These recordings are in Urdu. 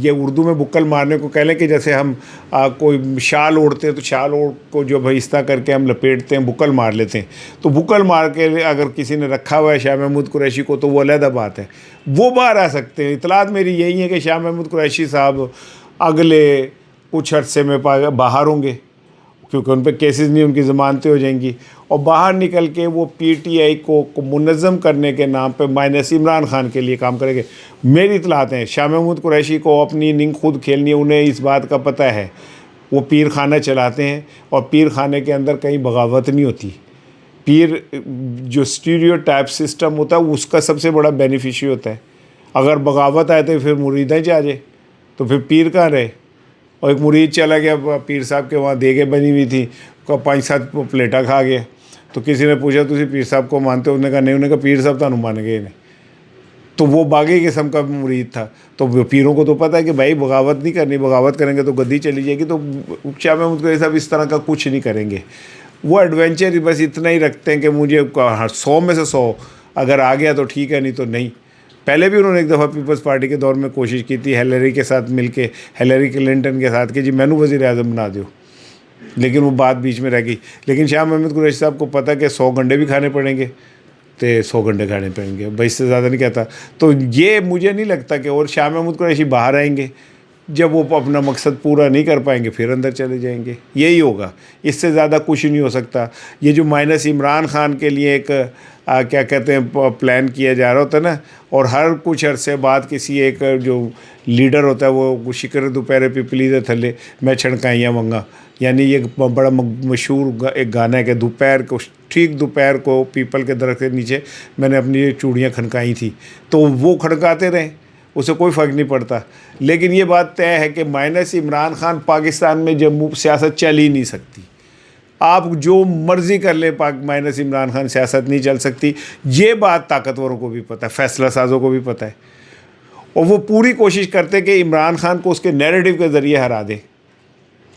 یہ اردو میں بکل مارنے کو کہہ لیں کہ جیسے ہم کوئی شال اوڑھتے ہیں تو شال اوڑھ کو جو بھیجتا کر کے ہم لپیٹتے ہیں بکل مار لیتے ہیں، تو بکل مار کے اگر کسی نے رکھا ہوا ہے شاہ محمود قریشی کو تو وہ علیحدہ بات ہے، وہ باہر آ سکتے ہیں۔ اطلاعات میری یہی ہے کہ شاہ محمود قریشی صاحب اگلے کچھ عرصے میں باہر ہوں گے، کیونکہ ان پہ کیسز نہیں، ان کی ضمانتیں ہو جائیں گی، اور باہر نکل کے وہ پی ٹی آئی کو منظم کرنے کے نام پہ مائنس عمران خان کے لیے کام کریں گے۔ میری اطلاعات ہیں شاہ محمود قریشی کو اپنی اننگ خود کھیلنی ہے، انہیں اس بات کا پتہ ہے، وہ پیر خانہ چلاتے ہیں اور پیر خانے کے اندر کہیں بغاوت نہیں ہوتی۔ پیر جو اسٹیریو ٹائپ سسٹم ہوتا ہے اس کا سب سے بڑا بینیفیشری ہوتا ہے، اگر بغاوت آئے تو پھر مریدیں چاہ جائے تو پھر پیر کہاں رہے۔ اور ایک مرید چلا گیا پیر صاحب کے وہاں دیگیں بنی ہوئی تھی، 5-7 پلیٹا کھا گیا، تو کسی نے پوچھا تسی پیر صاحب کو مانتے ہو؟ انہوں نے کہا نہیں، انہوں نے کہا پیر صاحب تانوں مان گئے نہیں، تو وہ باغی قسم کا مرید تھا۔ تو پیروں کو تو پتہ ہے کہ بھائی بغاوت نہیں کرنی، بغاوت کریں گے تو گدی چلی جائے گی، تو شاہ محمود قریشی صاحب اس طرح کا کچھ نہیں کریں گے۔ وہ ایڈونچر بس اتنا ہی رکھتے ہیں کہ مجھے 100 میں سے 100 اگر آ گیا تو ٹھیک ہے، نہیں تو نہیں۔ پہلے بھی انہوں نے ایک دفعہ پیپلز پارٹی کے دور میں کوشش کی تھی ہیلری کے ساتھ مل کے، ہیلری کلنٹن کے ساتھ، کہ جی میں نے وزیر اعظم بنا دیو، لیکن وہ بات بیچ میں رہ گئی۔ لیکن شاہ محمود قریشی صاحب کو پتہ کہ 100 گنڈے بھی کھانے پڑیں گے تو 100 گھنٹے کھانے پڑیں گے، بھائی اس سے زیادہ نہیں کہتا۔ تو یہ مجھے نہیں لگتا کہ، اور شاہ محمود قریشی باہر آئیں گے، جب وہ اپنا مقصد پورا نہیں کر پائیں گے پھر اندر چلے جائیں گے، یہی ہوگا، اس سے زیادہ کچھ نہیں ہو سکتا۔ یہ جو مائنس عمران خان کے لیے ایک کیا کہتے ہیں پلان کیا جا رہا ہوتا ہے نا، اور ہر کچھ عرصے بعد کسی ایک جو لیڈر ہوتا ہے وہ شکر دوپہرے پپلی دے تھلے میں چھڑکائیاں منگا، یعنی یہ بڑا مشہور ایک گانا ہے کہ دوپہر کو، ٹھیک دوپہر کو پیپل کے درخت کے نیچے میں نے اپنی چوڑیاں کھنکائی تھیں، تو وہ کھڑکاتے رہیں، اسے کوئی فرق نہیں پڑتا۔ لیکن یہ بات طے ہے کہ مائنس عمران خان پاکستان میں سیاست چل ہی نہیں سکتی، آپ جو مرضی کر لیں، مائنس عمران خان سیاست نہیں چل سکتی، یہ بات طاقتوروں کو بھی پتہ ہے، فیصلہ سازوں کو بھی پتہ ہے، اور وہ پوری کوشش کرتے کہ عمران خان کو اس کے نیریٹو کے ذریعے ہرا دیں۔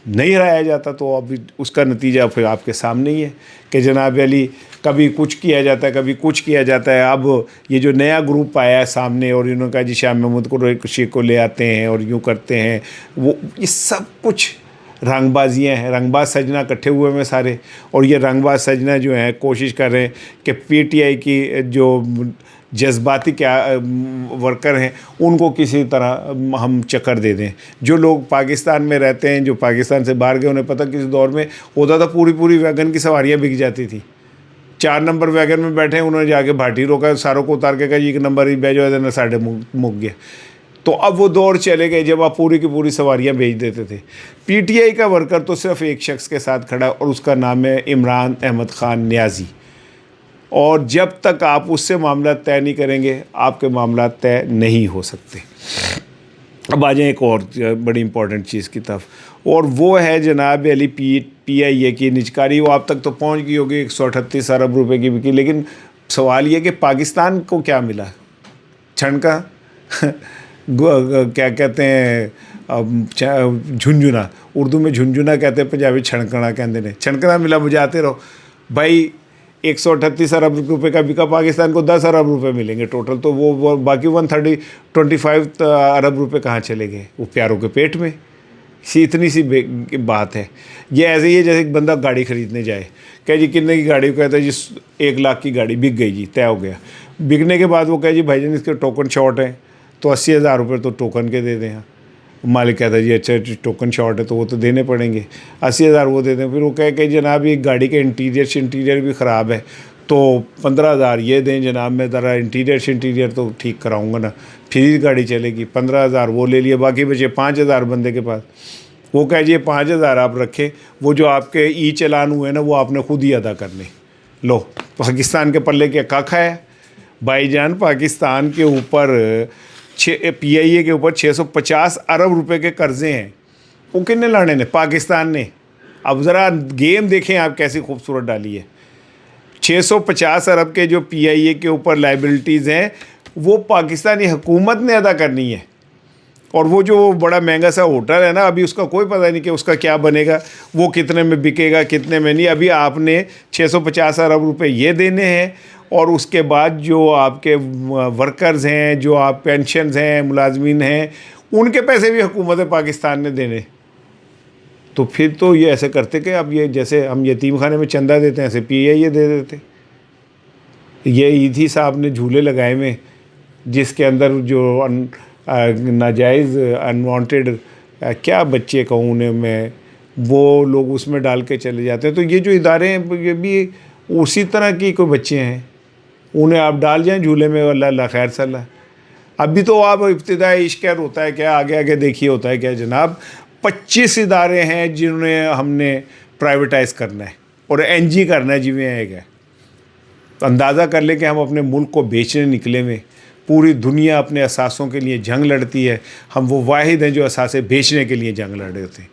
نہیں ہرایا جاتا تو اب اس کا نتیجہ پھر آپ کے سامنے ہی ہے کہ جناب علی کبھی کچھ کیا جاتا ہے، کبھی کچھ کیا جاتا ہے۔ اب یہ جو نیا گروپ آیا ہے سامنے، اور انہوں نے کہا جی شاہ محمود قریشی کو لے آتے ہیں اور یوں کرتے ہیں، وہ یہ سب کچھ رنگ بازیاں ہیں، رنگ باز سجنا اکٹھے ہوئے ہیں سارے، اور یہ رنگ باز سجنا جو ہیں کوشش کر رہے ہیں کہ پی ٹی آئی کی جو جذباتی ورکر ہیں ان کو کسی طرح ہم چکر دے دیں۔ جو لوگ پاکستان میں رہتے ہیں، جو پاکستان سے باہر گئے، انہیں پتہ کسی دور میں ہوتا تھا پوری ویگن کی سواریاں بک جاتی تھی۔ 4 نمبر ویگن میں بیٹھے ہیں، انہوں نے جا کے بھاٹی روکا، ساروں کو اتار کے کہا جی 1 نمبر ہی بیجو ہے، ساڑھے مک گیا۔ تو اب وہ دور چلے گئے جب آپ پوری کی پوری سواریاں بھیج دیتے تھے۔ پی ٹی آئی کا ورکر تو صرف ایک شخص کے ساتھ کھڑا، اور اس کا نام ہے عمران احمد خان نیازی، اور جب تک آپ اس سے معاملات طے نہیں کریں گے آپ کے معاملات طے نہیں ہو سکتے۔ اب آ جائیں ایک اور بڑی امپورٹنٹ چیز کی طرف، اور وہ ہے جناب علی پی آئی اے کی نجکاری۔ وہ آپ تک تو پہنچ گئی ہوگی، 138 ارب روپے کی بکی، لیکن سوال یہ کہ پاکستان کو کیا ملا؟ چھنکا کیا کہتے ہیں، جھنجھنا، اردو میں جھنجھنا کہتے ہیں، پنجابی چھڑکنا کہتے ہیں، چھڑکنا ملا بجاتے رہو بھائی۔ 138 ارب روپے کا بکا، پاکستان کو 10 ارب روپے ملیں گے ٹوٹل، تو وہ باقی 125 ارب روپے کہاں چلے گئے؟ وہ پیاروں کے پیٹ میں۔ اتنی سی بات ہے۔ یہ ایسے ہی ہے جیسے ایک بندہ گاڑی خریدنے جائے، کہ جی کتنے کی گاڑی، کہتا ہے جی 1 لاکھ کی گاڑی بک گئی، جی طے ہو گیا۔ بکنے کے بعد وہ کہے جی بھائی جان اس کے ٹوکن شارٹ ہیں، تو 80,000 روپے تو ٹوکن کے دے دیں۔ مالک کہتا ہے جی اچھا ٹوکن شارٹ ہے تو وہ تو دینے پڑیں گے، 80,000 وہ دے دیں۔ پھر وہ کہے کہ جناب یہ گاڑی کے انٹیریئر بھی خراب ہے، تو 15,000 یہ دیں جناب، میں ذرا انٹیریئر تو ٹھیک کراؤں گا نا، پھر گاڑی چلے گی۔ 15,000 وہ لے لیے، باقی بچے 5,000 بندے کے پاس۔ وہ کہے جی 5,000 آپ رکھیں، وہ جو آپ کے ای چلان ہوئے نا وہ آپ نے خود ہی ادا کرنے۔ لو پاکستان کے پلے کیا کھا ہے بھائی جان؟ پاکستان کے اوپر پی آئی اے کے اوپر 650 ارب روپے کے قرضے ہیں، وہ کن نے لانے نے؟ پاکستان نے۔ اب ذرا گیم دیکھیں آپ کیسی خوبصورت ڈالی ہے۔ 650 ارب کے جو پی آئی اے کے اوپر لائبلٹیز ہیں وہ پاکستانی حکومت نے ادا کرنی ہے، اور وہ جو بڑا مہنگا سا ہوٹل ہے نا، ابھی اس کا کوئی پتہ نہیں کہ اس کا کیا بنے گا، وہ کتنے میں بکے گا کتنے میں نہیں۔ ابھی آپ نے 650 ارب روپے یہ دینے ہیں، اور اس کے بعد جو آپ کے ورکرز ہیں، جو آپ پینشنز ہیں، ملازمین ہیں، ان کے پیسے بھی حکومت پاکستان نے دینے. تو پھر تو یہ ایسے کرتے کہ اب یہ جیسے ہم یتیم خانے میں چندہ دیتے ہیں ایسے پی آئی اے دے دیتے. یہ ایدھی صاحب نے جھولے لگائے ہوئے جس کے اندر جو ناجائز انوانٹیڈ کیا بچے کہوں انہیں میں، وہ لوگ اس میں ڈال کے چلے جاتے ہیں. تو یہ جو ادارے ہیں یہ بھی اسی طرح کی کوئی بچے ہیں، انہیں آپ ڈال جائیں جھولے میں، اللہ اللہ خیر صلی. ابھی تو آپ ابتدائی عشق ہوتا ہے کیا، آگے آگے دیکھیے ہوتا ہے کیا جناب. 25 ادارے ہیں جنہیں ہم نے پرائیویٹائز کرنا ہے اور این جی کرنا ہے جی میں ہے. تو اندازہ کر لیں کہ ہم اپنے ملک کو بیچنے نکلے ہوئے. پوری دنیا اپنے اثاثوں کے لیے جنگ لڑتی ہے، ہم وہ واحد ہیں جو اثاثے بیچنے کے لیے جنگ لڑ رہے ہوتے ہیں.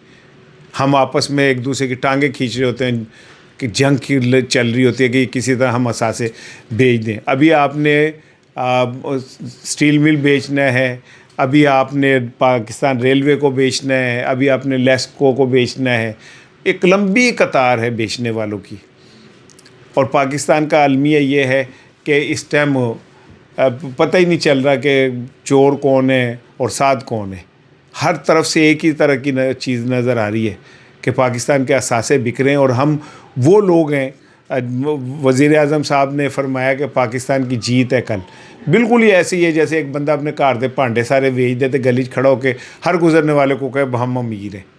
ہم آپس میں ایک دوسرے کی ٹانگیں کھینچ رہے ہوتے ہیں کہ جنگ کی چل رہی ہوتی ہے کہ کسی طرح ہم اثاثے بیچ دیں. ابھی آپ نے اسٹیل مل بیچنا ہے، ابھی آپ نے پاکستان ریلوے کو بیچنا ہے، ابھی آپ نے لیسکو کو بیچنا ہے. ایک لمبی قطار ہے بیچنے والوں کی. اور پاکستان کا المیہ یہ ہے کہ اس ٹائم پتہ ہی نہیں چل رہا کہ چور کون ہے اور سعد کون ہے. ہر طرف سے ایک ہی طرح کی چیز نظر آ رہی ہے کہ پاکستان کے اثاثے بک رہے ہیں اور ہم وہ لوگ ہیں. وزیر اعظم صاحب نے فرمایا کہ پاکستان کی جیت ہے کل. بالکل ہی ایسی ہے جیسے ایک بندہ اپنے گھر دے بھانڈے سارے بیچ دیتے گلی کھڑا ہو کے ہر گزرنے والے کو کہے ہم امیر ہیں.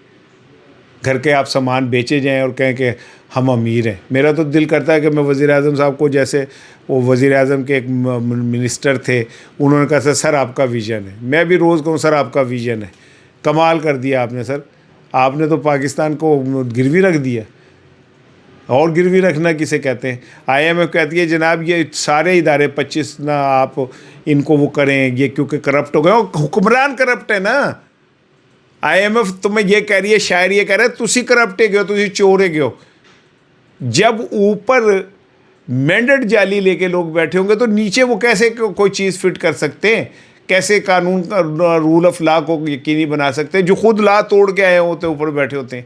گھر کے آپ سامان بیچے جائیں اور کہیں کہ ہم امیر ہیں. میرا تو دل کرتا ہے کہ میں وزیر اعظم صاحب کو، جیسے وہ وزیر اعظم کے ایک منسٹر تھے، انہوں نے کہا تھا سر آپ کا ویژن ہے. میں بھی روز کہوں سر آپ کا ویژن ہے. کمال کر دیا آپ نے سر. آپ نے تو پاکستان کو گروی رکھ دیا. اور گروی رکھنا کسے کہتے ہیں؟ آئی ایم ایف کہتی ہے جناب یہ سارے ادارے 25 نہ آپ ان کو وہ کریں، یہ کیونکہ کرپٹ ہو گئے. حکمران کرپٹ ہے نا. آئی ایم ایف تمہیں یہ کہہ رہی ہے، شاعر یہ کہہ رہا ہے تسی کرپٹے گئے ہو، تسی چورے گئے ہو. جب اوپر مینڈیٹ جالی لے کے لوگ بیٹھے ہوں گے تو نیچے وہ کیسے کوئی چیز فٹ کر سکتے ہیں؟ کیسے قانون کا رول آف لا کو یقینی بنا سکتے ہیں جو خود لا توڑ کے آئے ہوتے اوپر بیٹھے ہوتے ہیں؟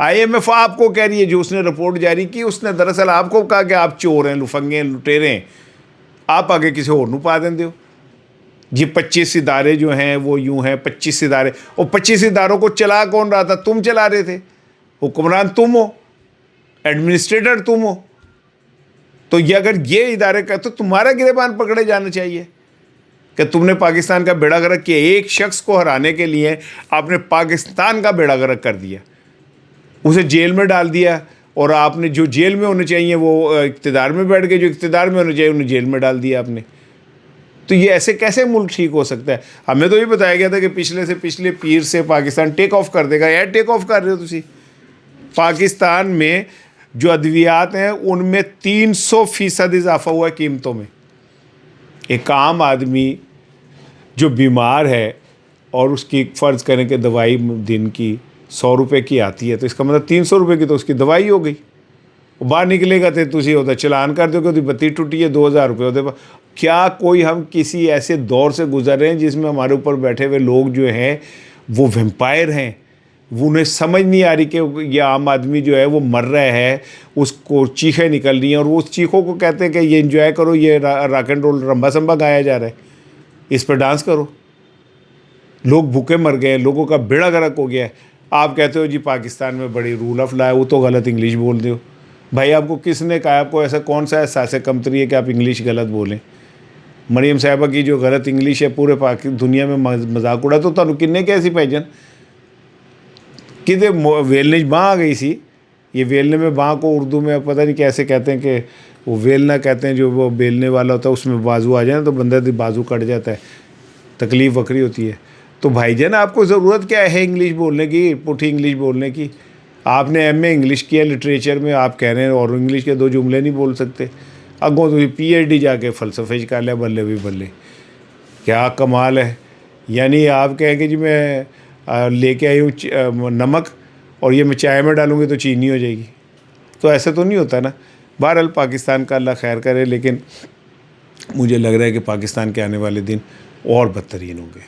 آئی ایم ایف آپ کو کہہ رہی ہے، جو اس نے رپورٹ جاری کی اس نے دراصل آپ کو کہا کہ آپ چور ہیں، لفنگے ہیں، لٹیرے ہیں. آپ آگے کسی اور نو پا دیں دیو. یہ 25 ادارے جو ہیں وہ یوں ہیں 25 ادارے، اور 25 اداروں کو چلا کون رہا تھا؟ تم چلا رہے تھے. حکمران تم ہو، ایڈمنسٹریٹر تم ہو. تو یہ اگر یہ ادارے کا تو تمہارا گریبان پکڑے جانا چاہیے کہ تم نے پاکستان کا بیڑا غرق کیا. ایک شخص کو ہرانے کے لیے آپ نے پاکستان کا بیڑا غرق کر دیا، اسے جیل میں ڈال دیا. اور آپ نے جو جیل میں ہونے چاہیے وہ اقتدار میں بیٹھ گئے، جو اقتدار میں ہونے چاہیے انہیں جیل میں ڈال دیا آپ نے. تو یہ ایسے کیسے ملک ٹھیک ہو سکتا ہے؟ ہمیں تو یہ بتایا گیا تھا کہ پچھلے سے پچھلے پیر سے پاکستان ٹیک آف کر دے گا. یار ٹیک آف کر رہے ہو تسی. پاکستان میں جو ادویات ہیں ان میں 300% اضافہ ہوا ہے قیمتوں میں. ایک عام آدمی جو بیمار ہے اور اس کی فرض کریں کہ دوائی دن کی 100 روپے کی آتی ہے تو اس کا مطلب 300 روپے کی تو اس کی دوائی ہو گئی. وہ باہر نکلے گا تو تسی ہوتا چلان کر دو کہ بتی ٹوٹی ہے 2000 روپے ہوتے. کیا کوئی ہم کسی ایسے دور سے گزر رہے ہیں جس میں ہمارے اوپر بیٹھے ہوئے لوگ جو ہیں وہ ویمپائر ہیں؟ وہ انہیں سمجھ نہیں آ رہی کہ یہ عام آدمی جو ہے وہ مر رہا ہے، اس کو چیخیں نکل رہی ہیں اور وہ اس چیخوں کو کہتے ہیں کہ یہ انجوائے کرو، یہ راک اینڈ رول رمبا سمبا گایا جا رہا ہے، اس پہ ڈانس کرو. لوگ بھوکے مر گئے، لوگوں کا بیڑا غرق ہو گیا ہے. آپ کہتے ہو جی پاکستان میں بڑی رول آف لا ہے، وہ تو غلط انگلش بول دو. بھائی آپ کو کس نے کہا؟ آپ کو ایسا کون سا احساس کمتری ہے کہ آپ انگلش غلط بولیں؟ مریم صاحبہ کی جو غلط انگلش ہے پورے دنیا میں مذاق اڑا. تو تمہیں کنے کیسی پہچان کدے ویلنے باں آ گئی سی. یہ ویلنے میں باں کو اردو میں پتہ نہیں کیسے کہتے ہیں کہ وہ ویلنا کہتے ہیں، جو وہ بیلنے والا ہوتا ہے اس میں بازو آ جائے نا تو بندہ بازو کٹ جاتا ہے، تکلیف وکری ہوتی ہے. تو بھائی جان آپ کو ضرورت کیا ہے انگلش بولنے کی، پٹھی انگلش بولنے کی؟ آپ نے ایم اے انگلش کیا لٹریچر میں، آپ کہہ رہے ہیں اور انگلش کے 2 جملے نہیں بول سکتے. اگوں تو پی ایچ ڈی جا کے فلسفے کر لیا. بلے بھی بلے، کیا کمال ہے. یعنی آپ کہیں کہ جی میں لے کے آئی ہوں نمک اور یہ میں چائے میں ڈالوں گی تو چینی ہو جائے گی. تو ایسے تو نہیں ہوتا نا. بہرحال پاکستان کا اللہ خیر کرے، لیکن مجھے لگ رہا ہے کہ پاکستان کے آنے والے دن اور بدترین ہوں گے.